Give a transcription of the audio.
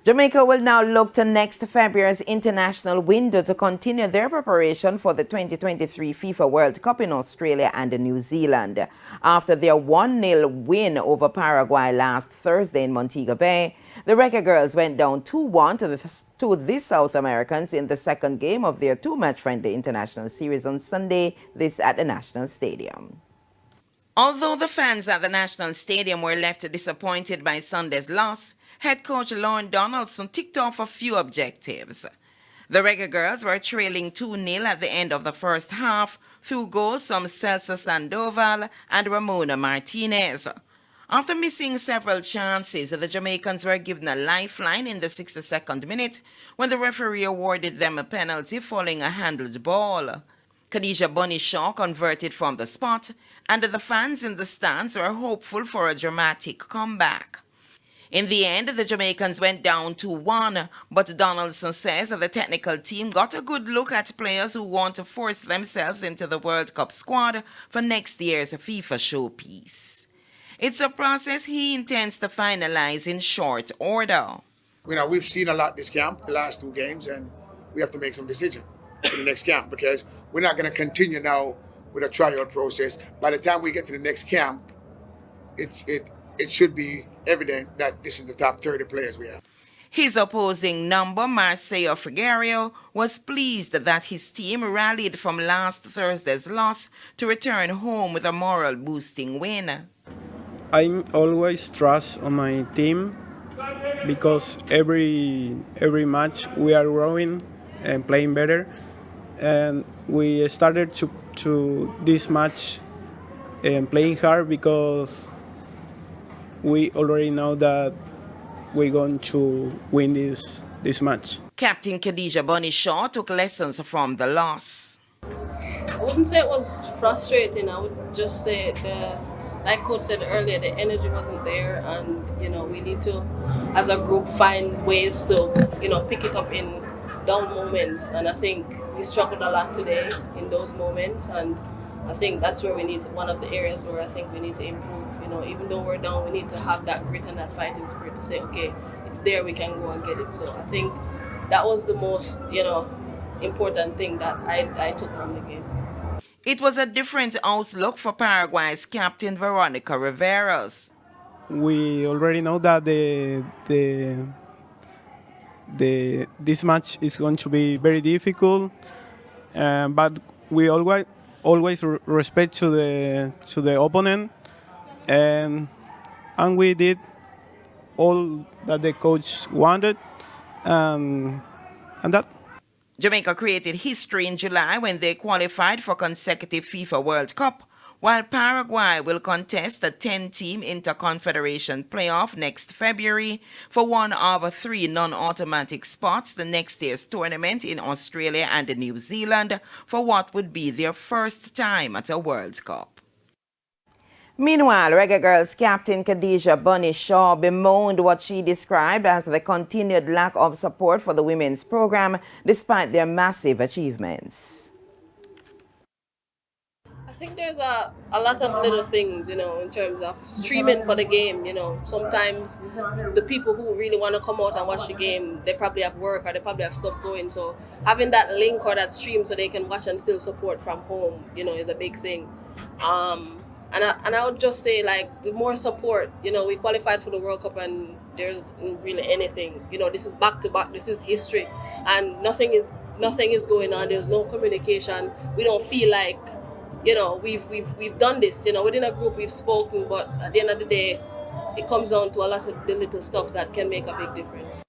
Jamaica will now look to next February's international window to continue their preparation for the 2023 FIFA World Cup in Australia and New Zealand. After their 1-0 win over Paraguay last Thursday in Montego Bay, the Reggae Girlz went down 2-1 to the South Americans in the second game of their two-match friendly international series on Sunday, this at the National Stadium. Although the fans at the National Stadium were left disappointed by Sunday's loss, head coach Lauren Donaldson ticked off a few objectives. The Reggae Girlz were trailing 2-0 at the end of the first half through goals from Celso Sandoval and Ramona Martinez. After missing several chances, the Jamaicans were given a lifeline in the 62nd minute when the referee awarded them a penalty following a handled ball. Khadija Bunny Shaw converted from the spot, and the fans in the stands were hopeful for a dramatic comeback. In the end, the Jamaicans went down 2-1, but Donaldson says the technical team got a good look at players who want to force themselves into the World Cup squad for next year's FIFA showpiece. It's a process he intends to finalize in short order. We've seen a lot this camp, the last two games, and we have to make some decisions for the next camp because we're not going to continue now with a tryout process. By the time we get to the next camp, it should be evident that this is the top 30 players we have. His opposing number, Marcelo Figueiredo, was pleased that his team rallied from last Thursday's loss to return home with a moral-boosting win. I always trust on my team because every match we are growing and playing better. And we started to this match and playing hard because we already know that we're going to win this match. Captain Khadija Bunny Shaw took lessons from the loss. I wouldn't say it was frustrating. I would just say like Coach said earlier, the energy wasn't there, and we need to, as a group, find ways to pick it up in down moments. And I think we struggled a lot today in those moments, and I think that's where one of the areas where I think we need to improve. Even though we're down, we need to have that grit and that fighting spirit to say, okay, it's there, we can go and get it. So I think that was the most, important thing that I took from the game. It was a different outlook for Paraguay's captain Veronica Riveros. We already know that this match is going to be very difficult, but we always respect to the opponent, and we did all that the coach wanted, and that. Jamaica created history in July when they qualified for consecutive FIFA World Cup, while Paraguay will contest a 10-team interconfederation playoff next February for one of 3 non-automatic spots the next year's tournament in Australia and New Zealand for what would be their first time at a World Cup. Meanwhile, Reggae Girlz captain Khadija Bunny Shaw bemoaned what she described as the continued lack of support for the women's program despite their massive achievements. I think there's a lot of little things, in terms of streaming for the game. Sometimes the people who really want to come out and watch the game, they probably have work or they probably have stuff going. So having that link or that stream so they can watch and still support from home, is a big thing. And I would just say, the more support, we qualified for the World Cup and there's really anything. This is back to back, this is history, and nothing is going on. There's no communication. We don't feel like, we've done this. Within a group we've spoken, but at the end of the day, it comes down to a lot of the little stuff that can make a big difference.